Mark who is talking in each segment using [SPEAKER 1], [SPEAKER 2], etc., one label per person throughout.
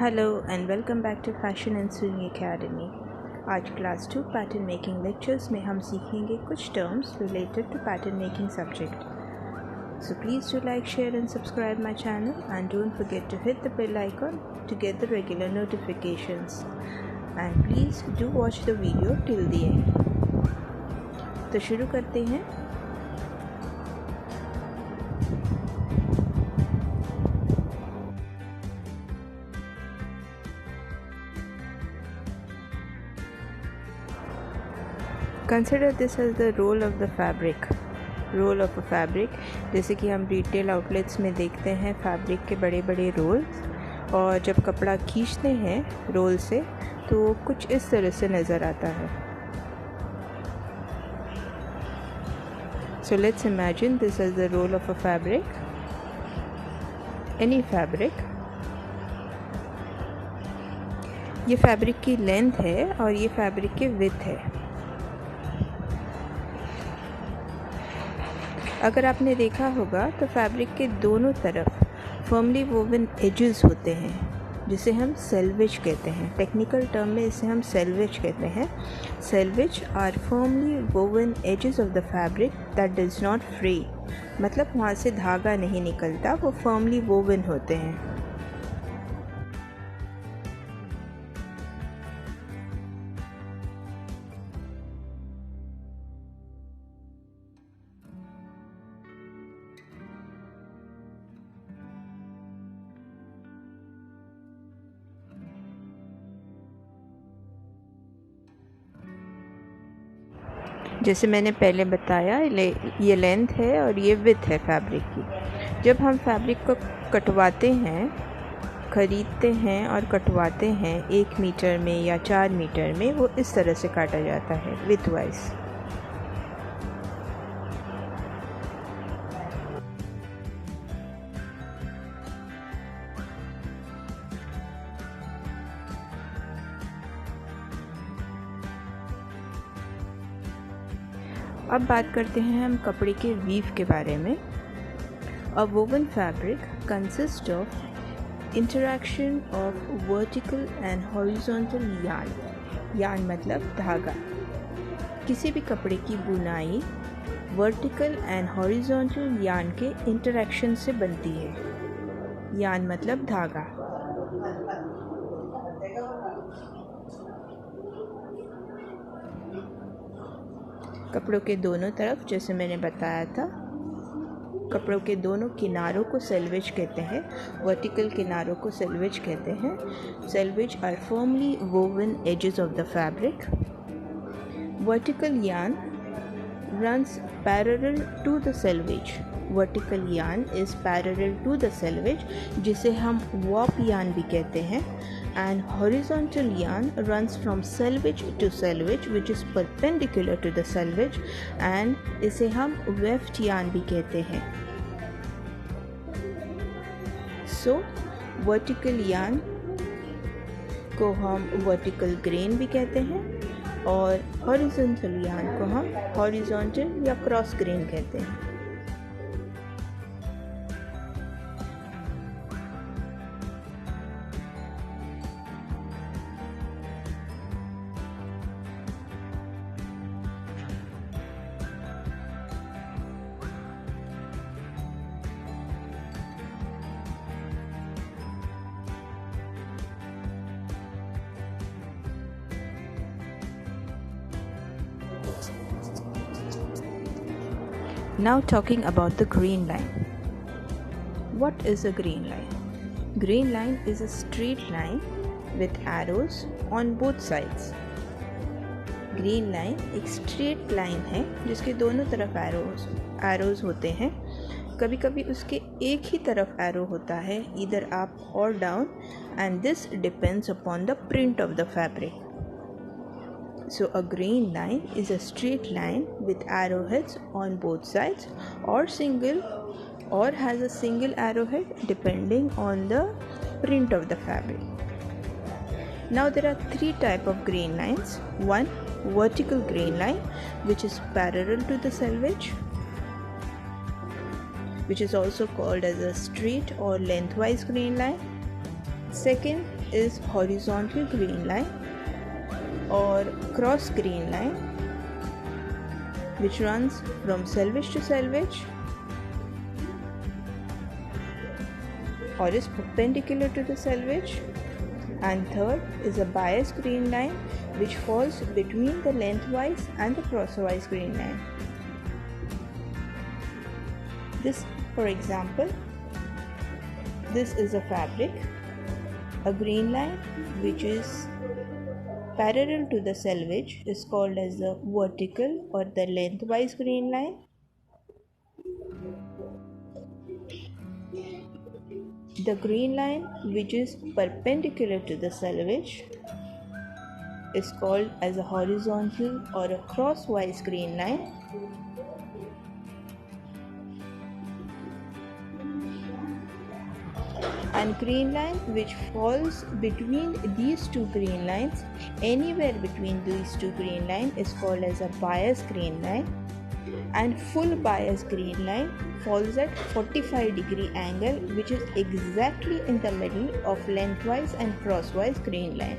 [SPEAKER 1] Hello and welcome back to fashion and sewing academy. आज class 2 pattern making lectures में हम सीखेंगे कुछ terms related to pattern making subject. So please do like, share and subscribe my channel and don't forget to hit the bell icon to get the regular notifications and please do watch the video till the end. तो शुरू करते हैं। Consider this as the roll of the fabric. Roll of a fabric, जैसे कि हम retail outlets में देखते हैं फैब्रिक के बड़े बड़े रोल्स, और जब कपड़ा खींचते हैं रोल से तो कुछ इस तरह से नज़र आता है। So let's imagine this as the roll of a fabric, any fabric. ये फैब्रिक की लेंथ है और ये फैब्रिक की विड्थ है। अगर आपने देखा होगा तो फैब्रिक के दोनों तरफ फर्मली वोवन एजेस होते हैं, जिसे हम सेल्वेज कहते हैं। टेक्निकल टर्म में इसे हम सेल्वेज कहते हैं। Selvage are firmly woven edges of the fabric that does not fray, मतलब वहाँ से धागा नहीं निकलता, वो फर्मली वोवन होते हैं। जैसे मैंने पहले बताया, ये लेंथ है और ये विड्थ है फैब्रिक की। जब हम फैब्रिक को कटवाते हैं, ख़रीदते हैं और कटवाते हैं 1 मीटर में या 4 मीटर में, वो इस तरह से काटा जाता है विड्थ वाइज। अब बात करते हैं हम कपड़े के वीव के बारे में। A woven fabric consist of interaction of vertical and horizontal yarn. Yarn मतलब धागा। किसी भी कपड़े की बुनाई वर्टिकल एंड हॉरिजॉन्टल यार्न के इंटरैक्शन से बनती है। यार्न मतलब धागा। कपड़ों के दोनों तरफ, जैसे मैंने बताया था, कपड़ों के दोनों किनारों को सेल्वेज कहते हैं। वर्टिकल किनारों को सेल्वेज कहते हैं। Selvage are firmly woven edges of the fabric. Vertical yarn runs parallel to the selvage. Vertical yarn is parallel to the selvage, जिसे हम warp yarn भी कहते हैं। And horizontal yarn runs from selvage to selvage, which is perpendicular to the selvage, and इसे हम weft yarn भी कहते हैं। So vertical yarn को हम vertical grain भी कहते हैं और हॉरिजॉन्टल यार्न को हम हॉरिजॉन्टल या क्रॉस ग्रेन कहते हैं। Now talking about the green line. What is a green line? Green line is a straight line with arrows on both sides. Green line एक straight line है जिसके दोनों तरफ arrows होते हैं। कभी कभी उसके एक ही तरफ arrow होता है, either up or down, and this depends upon the print of the fabric. So a green line is a straight line with arrowheads on both sides, or has a single arrowhead depending on the print of the fabric. Now there are 3 types of green lines. One, vertical green line, which is parallel to the selvage, which is also called as a straight or lengthwise green line. Second, is horizontal green line or cross green line which runs from selvage to selvage or is perpendicular to the selvage. And third is a bias green line which falls between the lengthwise and the crosswise green line. This, for example, this is a fabric. A green line which is parallel to the selvage is called as the vertical or the lengthwise green line. The green line which is perpendicular to the selvage is called as a horizontal or a crosswise green line. And green line which falls between these two green lines, anywhere between these two green lines, is called as a bias green line. And full bias green line falls at 45-degree angle which is exactly in the middle of lengthwise and crosswise green line.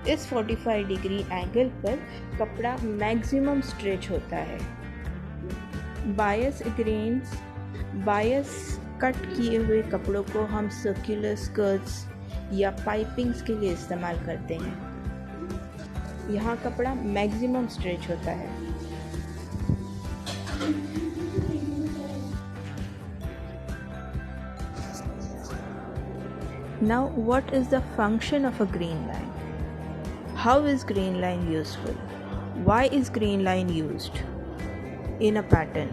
[SPEAKER 1] इस 45-डिग्री angle पर कपड़ा maximum stretch होता है. बायस cut किए हुए कपड़ों को हम सर्कुलर स्कर्ट्स या पाइपिंग्स के लिए इस्तेमाल करते हैं. यहाँ कपड़ा मैक्सिमम स्ट्रेच होता है. Now, what is the function of a green line? How is green line useful? Why is green line used in a pattern?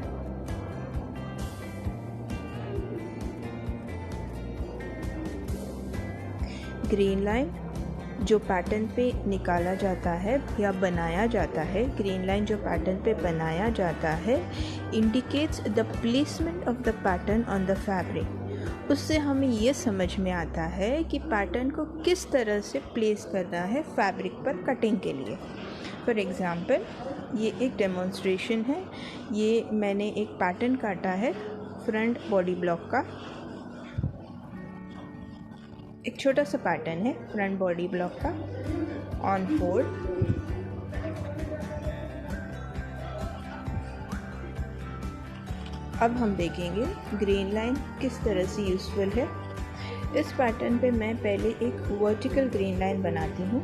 [SPEAKER 1] Green line जो पैटर्न पे निकाला जाता है या बनाया जाता है, ग्रीन लाइन जो पैटर्न पे बनाया जाता है, indicates the placement of the pattern on the fabric. उससे हमें ये समझ में आता है कि पैटर्न को किस तरह से प्लेस करना है फैब्रिक पर कटिंग के लिए. फॉर एग्ज़ाम्पल, ये एक डेमोन्स्ट्रेशन है. ये मैंने एक पैटर्न काटा है फ्रंट बॉडी ब्लॉक का. एक छोटा सा पैटर्न है फ्रंट बॉडी ब्लॉक का ऑन फोल्ड. अब हम देखेंगे ग्रीन लाइन किस तरह से यूज़फुल है. इस पैटर्न पे मैं पहले एक वर्टिकल ग्रीन लाइन बनाती हूँ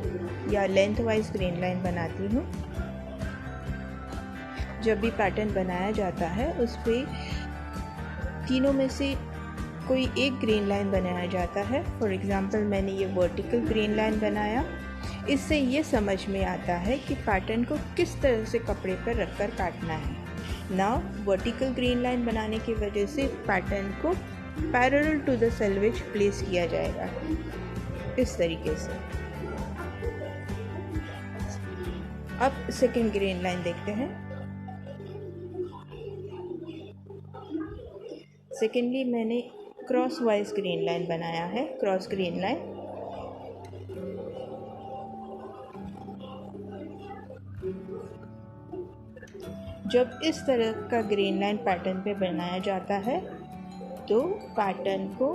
[SPEAKER 1] या लेंथ वाइज ग्रीन लाइन बनाती हूँ. जब भी पैटर्न बनाया जाता है उस पर तीनों में से कोई एक ग्रीन लाइन बनाया जाता है. फॉर एग्ज़ाम्पल, मैंने ये वर्टिकल ग्रीन लाइन बनाया. इससे ये समझ में आता है कि पैटर्न को किस तरह से कपड़े पर रखकर काटना है. नाउ वर्टिकल ग्रीन लाइन बनाने की वजह से पैटर्न को parallel to the selvage place किया जाएगा इस तरीके से. अब सेकेंड ग्रीन लाइन देखते हैं. सेकेंडली मैंने क्रॉस वाइज ग्रीन लाइन बनाया है, क्रॉस ग्रीन लाइन. जब इस तरह का ग्रीन लाइन पैटर्न पे बनाया जाता है तो पैटर्न को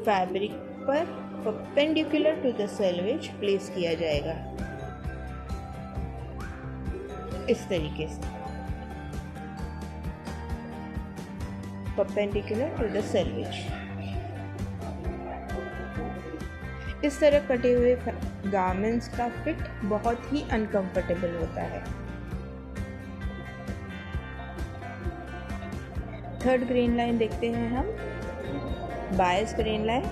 [SPEAKER 1] फैब्रिक पर perpendicular to the selvage place किया जाएगा इस तरीके से, परपेंडिकुलर टू द सेल्वेज. इस तरह कटे हुए गारमेंट्स का फिट बहुत ही अनकंफर्टेबल होता है. थर्ड ग्रीन लाइन देखते हैं हम, बायस ग्रीन लाइन.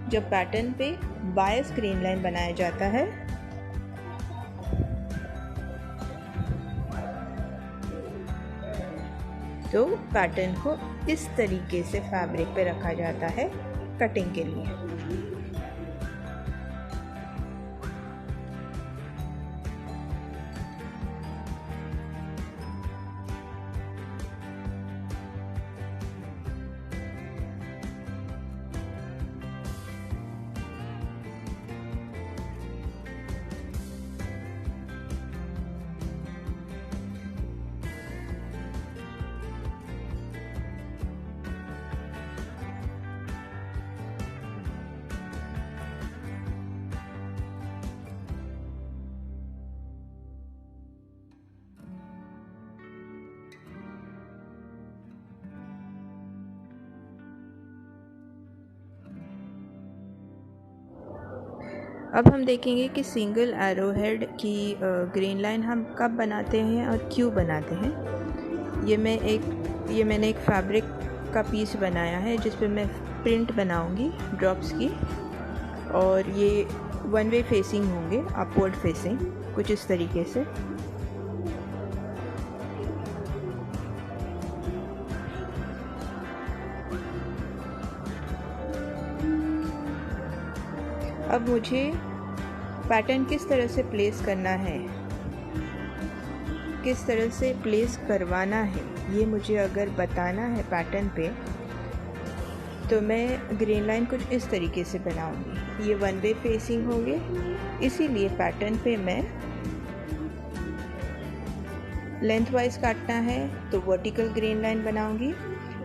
[SPEAKER 1] जब पैटर्न पे बायस ग्रीन लाइन बनाया जाता है तो पैटर्न को इस तरीके से फैब्रिक पे रखा जाता है कटिंग के लिए. अब हम देखेंगे कि सिंगल एरो हेड की ग्रीन लाइन हम कब बनाते हैं और क्यों बनाते हैं। ये मैंने एक फैब्रिक का पीस बनाया है जिस पे मैं प्रिंट बनाऊंगी ड्रॉप्स की, और ये वन वे फेसिंग होंगे, अपवर्ड फेसिंग, कुछ इस तरीके से। अब मुझे पैटर्न किस तरह से प्लेस करना है, किस तरह से प्लेस करवाना है, ये मुझे अगर बताना है पैटर्न पे, तो मैं ग्रीन लाइन कुछ इस तरीके से बनाऊंगी। ये वन वे फेसिंग होंगे, इसीलिए पैटर्न पे मैं लेंथ वाइज काटना है तो वर्टिकल ग्रीन लाइन बनाऊंगी,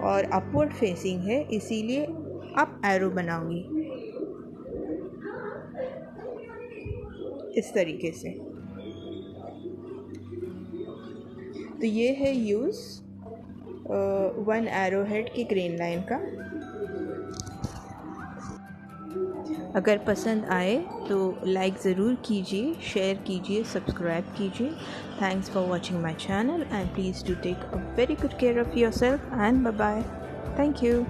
[SPEAKER 1] और अपवर्ड फेसिंग है इसीलिए अप एरो बनाऊंगी इस तरीके से। तो ये है यूज़ वन एरो हेड की ग्रीन लाइन का। अगर पसंद आए तो लाइक ज़रूर कीजिए, शेयर कीजिए, सब्सक्राइब कीजिए। Thanks for watching my channel and please do take a very good care of your self and bye bye. Thank you.